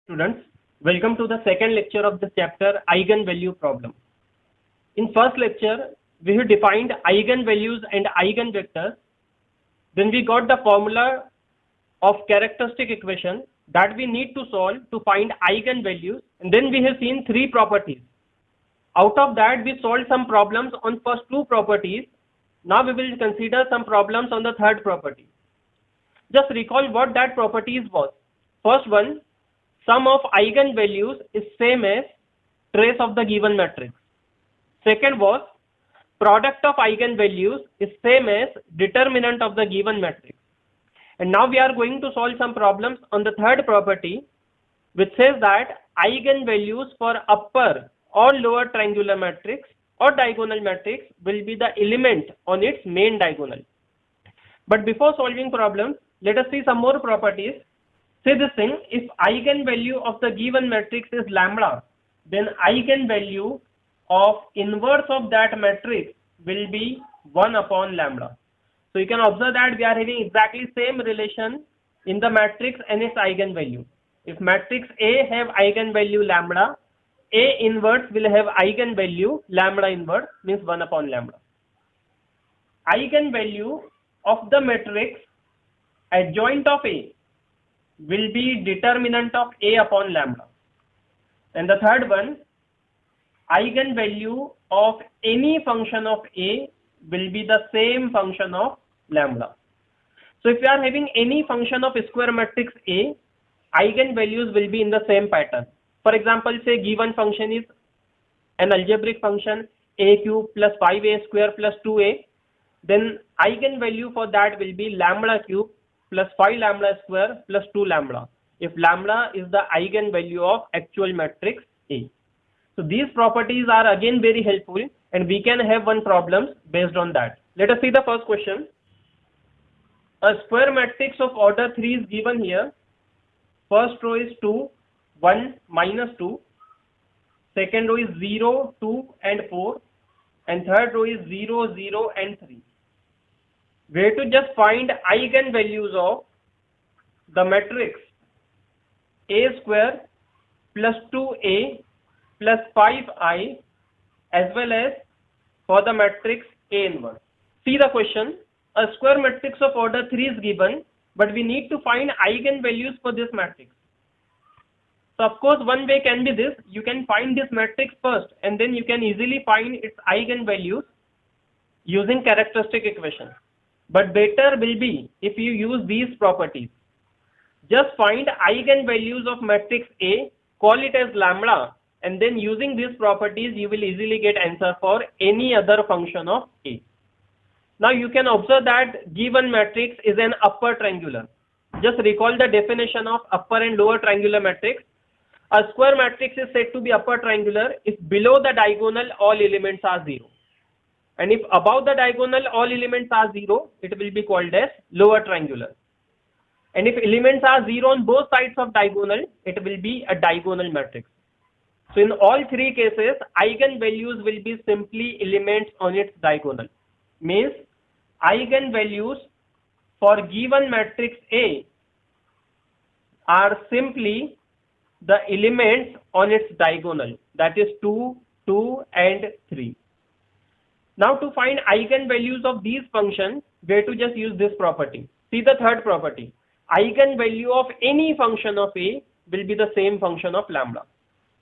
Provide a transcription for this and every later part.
Students, welcome to the second lecture of this chapter, Eigenvalue Problem. In first lecture, we have defined eigenvalues and eigenvectors. Then we got the formula of characteristic equation that we need to solve to find eigenvalues. And then we have seen three properties. Out of that, we solved some problems on first two properties. Now we will consider some problems on the third property. Just recall what that properties was. First one, sum of eigenvalues is same as trace of the given matrix. Second was product of eigenvalues is same as determinant of the given matrix. And now we are going to solve some problems on the third property, which says that eigenvalues for upper or lower triangular matrix or diagonal matrix will be the element on its main diagonal. But before solving problems, let us see some more properties. Say this thing, if eigenvalue of the given matrix is lambda, then eigenvalue of inverse of that matrix will be 1 upon lambda. So you can observe that we are having exactly same relation in the matrix and its eigenvalue. If matrix A have eigenvalue lambda, A inverse will have eigenvalue lambda inverse, means 1 upon lambda. Eigenvalue of the matrix adjoint of A will be determinant of A upon lambda. And the third one, eigenvalue of any function of A will be the same function of lambda. So if you are having any function of square matrix A, eigenvalues will be in the same pattern. For example, say given function is an algebraic function A cube plus 5A square plus 2A, then eigenvalue for that will be lambda cube plus 5 lambda square plus 2 lambda, if lambda is the eigenvalue of actual matrix A. So these properties are again very helpful and we can have one problem based on that. Let us see the first question. A square matrix of order 3 is given here. First row is 2, 1, minus 2. Second row is 0, 2 and 4. And third row is 0, 0 and 3. We have to just find eigenvalues of the matrix A square plus 2A plus 5I as well as for the matrix A inverse. See the question, a square matrix of order 3 is given, but we need to find eigenvalues for this matrix. So of course one way can be this, you can find this matrix first and then you can easily find its eigenvalues using characteristic equation. But better will be if you use these properties. Just find eigenvalues of matrix A, call it as lambda, and then using these properties you will easily get answer for any other function of A. Now you can observe that given matrix is an upper triangular. Just recall the definition of upper and lower triangular matrix. A square matrix is said to be upper triangular if below the diagonal all elements are 0. And if above the diagonal all elements are 0, it will be called as lower triangular. And if elements are 0 on both sides of diagonal, it will be a diagonal matrix. So in all three cases, eigenvalues will be simply elements on its diagonal. Means eigenvalues for given matrix A are simply the elements on its diagonal, that is 2, 2 and 3. Now to find eigenvalues of these functions, we have to just use this property. See the third property. Eigenvalue of any function of A will be the same function of lambda.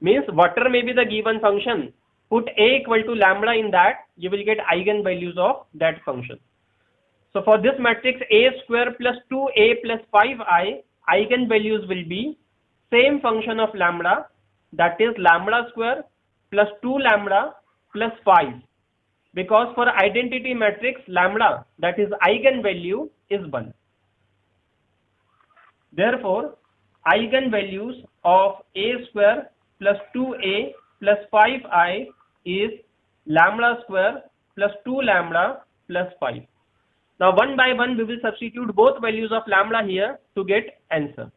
Means whatever may be the given function, put A equal to lambda in that, you will get eigenvalues of that function. So for this matrix A square plus 2A plus 5I, eigenvalues will be same function of lambda, that is lambda square plus 2 lambda plus 5. Because for identity matrix lambda, that is eigenvalue is 1. Therefore, eigenvalues of A square plus 2A plus 5I is lambda square plus 2 lambda plus 5. Now one by one we will substitute both values of lambda here to get answer.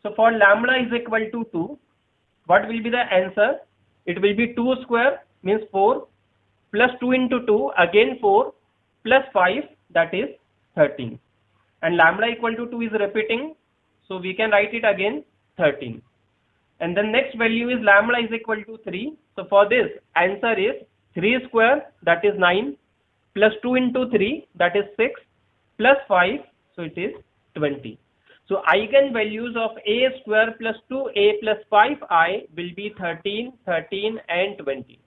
So for lambda is equal to 2, what will be the answer? It will be 2 square means 4. Plus 2 into 2 again 4 plus 5, that is 13. and lambda equal to 2 is repeating, so we can write it again 13. and then next value is lambda is equal to 3. So for this answer is 3 square, that is 9, plus 2 into 3, that is 6, plus 5, so it is 20. So eigenvalues of a square plus 2a plus 5i will be 13, 13 and 20.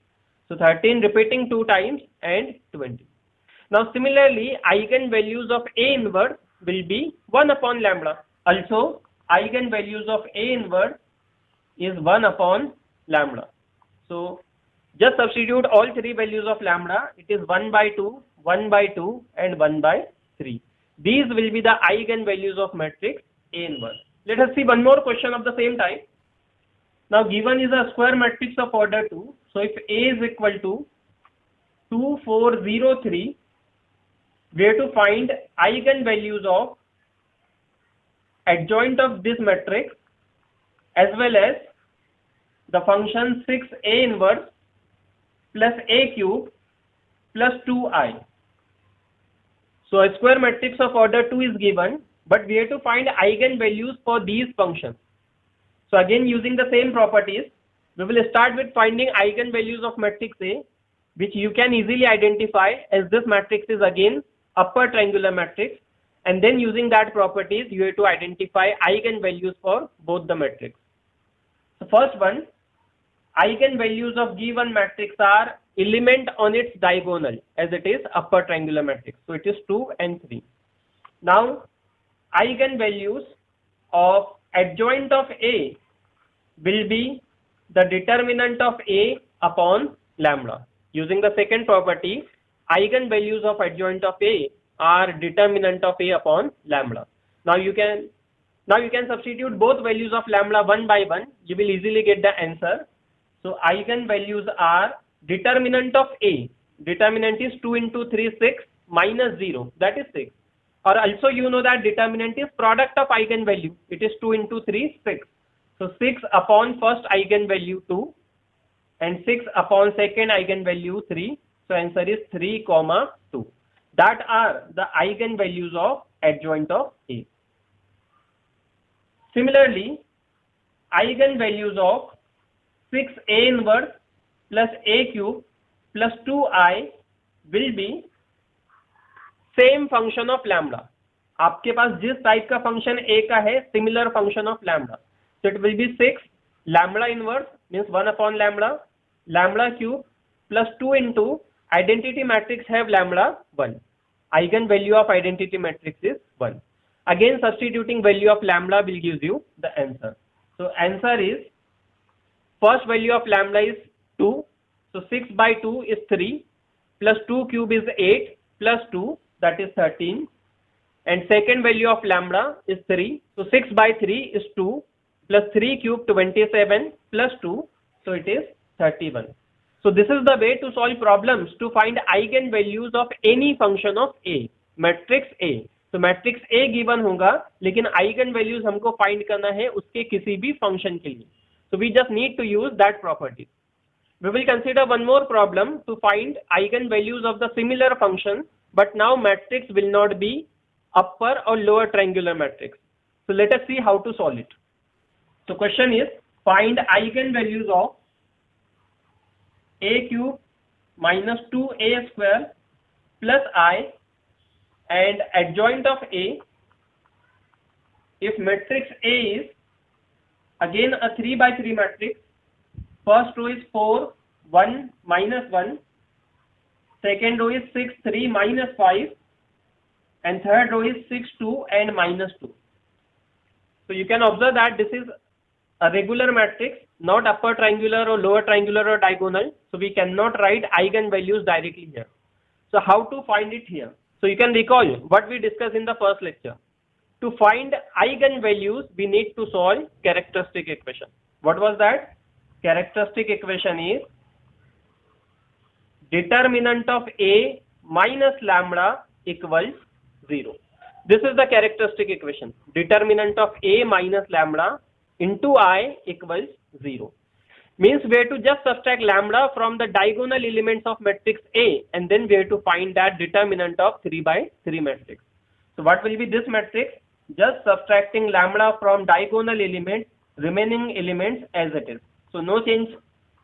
So 13 repeating 2 times and 20. Now similarly, eigenvalues of A inverse will be 1 upon lambda. Also, eigenvalues of A inverse is 1 upon lambda. So just substitute all three values of lambda. It is 1 by 2, 1 by 2 and 1 by 3. These will be the eigenvalues of matrix A inverse. Let us see one more question of the same type. Now given is a square matrix of order 2. So if A is equal to 2, 4, 0, 3, we have to find eigenvalues of adjoint of this matrix as well as the function 6a inverse plus a cube plus 2i. So a square matrix of order 2 is given, but we have to find eigenvalues for these functions. So again, using the same properties, we will start with finding eigenvalues of matrix A, which you can easily identify as this matrix is again upper triangular matrix, and then using that properties you have to identify eigenvalues for both the matrix. So first one, eigenvalues of given matrix are element on its diagonal as it is upper triangular matrix. So it is 2 and 3. Now eigenvalues of adjoint of A will be the determinant of A upon lambda. Using the second property, eigenvalues of adjoint of A are determinant of A upon lambda. Now you can substitute both values of lambda one by one. You will easily get the answer. So eigenvalues are determinant of A. Determinant is 2 into 3, 6 minus 0, that is 6. Or also you know that determinant is product of eigenvalue. It is 2 into 3, 6. So 6 upon first eigenvalue 2 and 6 upon second eigenvalue 3. So answer is 3, 2. That are the eigenvalues of adjoint of A. Similarly, eigenvalues of 6a inverse plus a cube plus 2i will be same function of lambda. आपके पास जिस type का function a का है similar function of lambda. So it will be 6 lambda inverse means 1 upon lambda, lambda cube plus 2 into identity matrix have lambda 1. Eigenvalue of identity matrix is 1. Again substituting value of lambda will give you the answer. So answer is first value of lambda is 2. So 6 by 2 is 3 plus 2 cube is 8 plus 2, that is 13. And second value of lambda is 3. So 6 by 3 is 2 plus 3 cube 27 plus 2. So it is 31. So this is the way to solve problems to find eigenvalues of any function of A, matrix A. तो matrix A given होगा लेकिन eigen values हमको find करना है उसके किसी भी function के लिए. So we just need to use that property. We will consider one more problem to find eigenvalues of the similar function, but now matrix will not be upper or lower triangular matrix. So let us see how to solve it. So question is find eigenvalues of a cube minus 2a square plus I and adjoint of A if matrix A is again a 3 by 3 matrix. First row is 4, 1, minus 1. Second row is 6, 3, minus 5. And third row is 6, 2 and minus 2. So you can observe that this is a regular matrix, not upper triangular or lower triangular or diagonal. So we cannot write eigenvalues directly here. So how to find it here? So you can recall what we discussed in the first lecture. To find eigenvalues, we need to solve characteristic equation. What was that? Characteristic equation is determinant of A minus lambda equals 0. This is the characteristic equation. Determinant of A minus lambda into I equals 0. Means we have to just subtract lambda from the diagonal elements of matrix A and then we have to find that determinant of 3 by 3 matrix. So what will be this matrix? Just subtracting lambda from diagonal element remaining elements as it is. So no change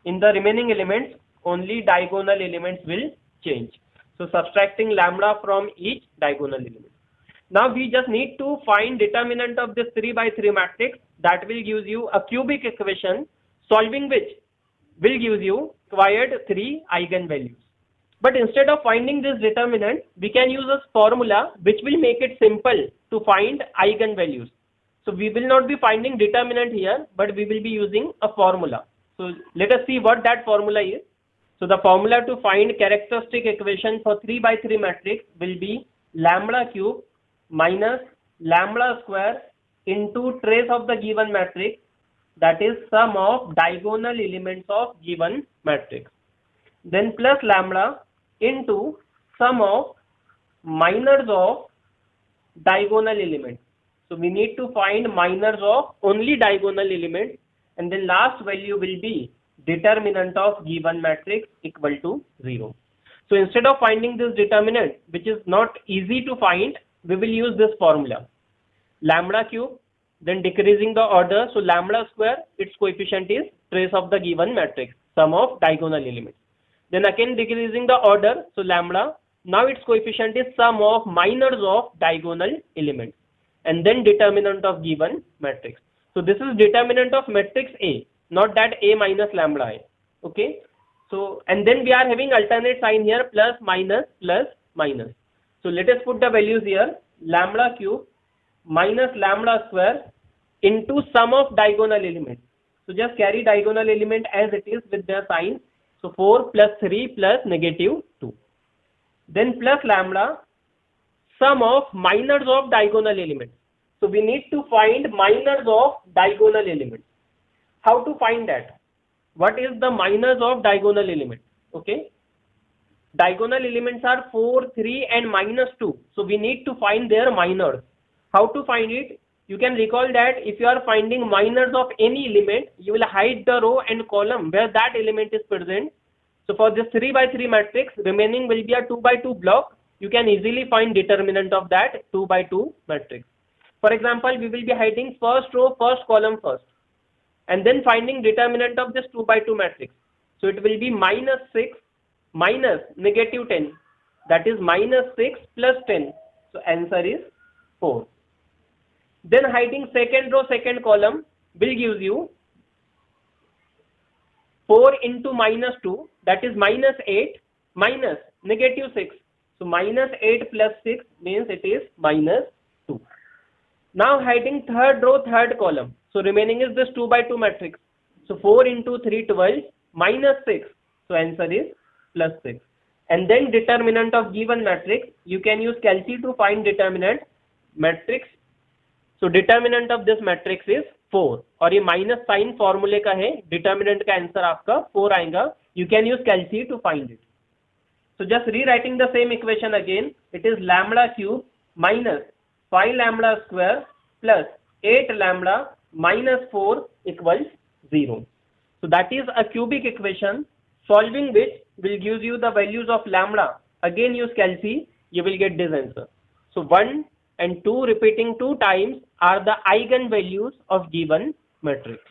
in the remaining elements, only diagonal elements will change. So subtracting lambda from each diagonal element. Now we just need to find determinant of this 3 by 3 matrix. That will give you a cubic equation, solving which will give you required 3 eigenvalues. But instead of finding this determinant, we can use a formula which will make it simple to find eigenvalues. So we will not be finding determinant here, but we will be using a formula. So let us see what that formula is. So the formula to find characteristic equation for 3 by 3 matrix will be lambda cube minus lambda square into trace of the given matrix, that is sum of diagonal elements of given matrix, then plus lambda into sum of minors of diagonal elements. So we need to find minors of only diagonal elements, and then last value will be determinant of given matrix equal to 0. So instead of finding this determinant, which is not easy to find, we will use this formula, lambda cube, then decreasing the order, so lambda square, its coefficient is trace of the given matrix, sum of diagonal elements. Then again decreasing the order, so lambda, now its coefficient is sum of minors of diagonal elements, and then determinant of given matrix. So this is determinant of matrix A, not that A minus lambda A. Okay. So, and then we are having alternate sign here, plus minus plus minus. So let us put the values here, lambda cube minus lambda square into sum of diagonal elements. So just carry diagonal element as it is with their sign. So 4 plus 3 plus negative 2. Then plus lambda, sum of minors of diagonal elements. So we need to find minors of diagonal elements. How to find that? What is the minors of diagonal element? Okay. Diagonal elements are 4, 3 and minus 2. So we need to find their minors. How to find it? You can recall that if you are finding minors of any element, you will hide the row and column where that element is present. So for this 3 by 3 matrix, remaining will be a 2 by 2 block. You can easily find determinant of that 2 by 2 matrix. For example, we will be hiding first row, first column first, and then finding determinant of this 2 by 2 matrix. So it will be minus 6 minus negative 10, that is minus 6 plus 10. So answer is 4. Then hiding second row, second column will give you 4 into minus 2, that is minus 8 minus negative 6. So minus 8 plus 6 means it is minus 2. Now hiding third row, third column. So remaining is this 2 by 2 matrix. So 4 into 3, 12 minus 6. So answer is plus 6. And then determinant of given matrix, you can use calci to find determinant matrix. So determinant of this matrix is 4. और ये minus sign formula का है, determinant का answer आपका 4 आएगा. You can use calci to find it. So just rewriting the same equation again, it is lambda cube minus 5 lambda square plus 8 lambda minus 4 equals 0. So that is a cubic equation, solving which will give you the values of lambda. Again use calci, you will get this answer. So 1 and 2 repeating 2 times are the eigenvalues of given matrix.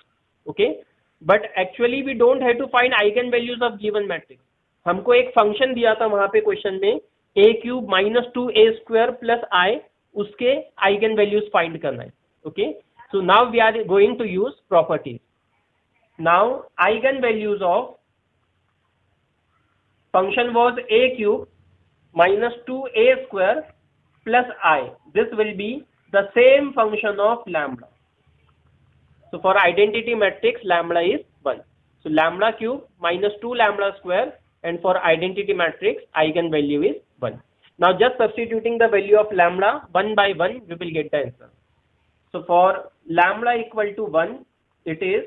Okay, but actually we don't have to find eigenvalues of given matrix. हमको एक function दिया था वहां पे question में, a cube minus 2a square plus I, उसके eigenvalues find करना है. Okay, so now we are going to use properties. Now eigenvalues of function was a cube minus 2a square plus I. This will be the same function of lambda. So for identity matrix, lambda is 1. So lambda cube minus 2 lambda square, and for identity matrix, eigenvalue is 1. Now just substituting the value of lambda 1 by 1, we will get the answer. So for lambda equal to 1, it is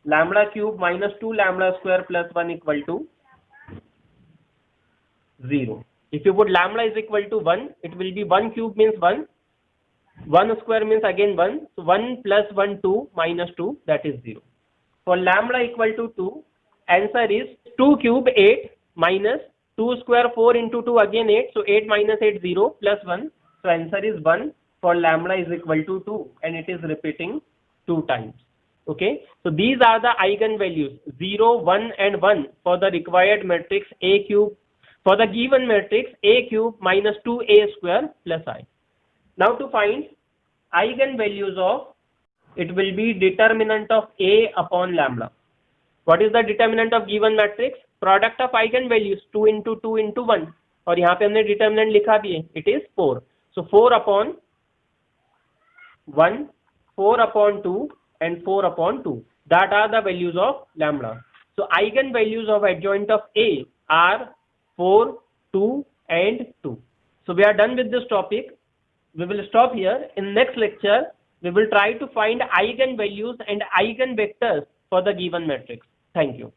lambda cube minus 2 lambda square plus 1 equal to 0. If you put lambda is equal to 1, it will be 1 cube means 1, 1 square means again 1, so 1 plus 1 2 minus 2, that is 0. For lambda equal to 2, answer is 2 cube 8 minus 2 square 4 into 2 again 8, so 8 minus 8 0 plus 1, so answer is 1 for lambda is equal to 2, and it is repeating 2 times. Okay, so these are the eigenvalues 0, 1 and 1 for the required matrix A cube, for the given matrix A cube minus 2A square plus I. Now to find eigenvalues of, it will be determinant of A upon lambda. What is the determinant of given matrix? Product of eigenvalues 2 into 2 into 1, और यहाँ पे हमने determinant लिखा भी है, it is 4. So 4 upon 1, 4 upon 2 and 4 upon 2. That are the values of lambda. So eigenvalues of adjoint of A are 4, 2 and 2. So we are done with this topic. We will stop here. In next lecture, we will try to find eigenvalues and eigenvectors for the given matrix. Thank you.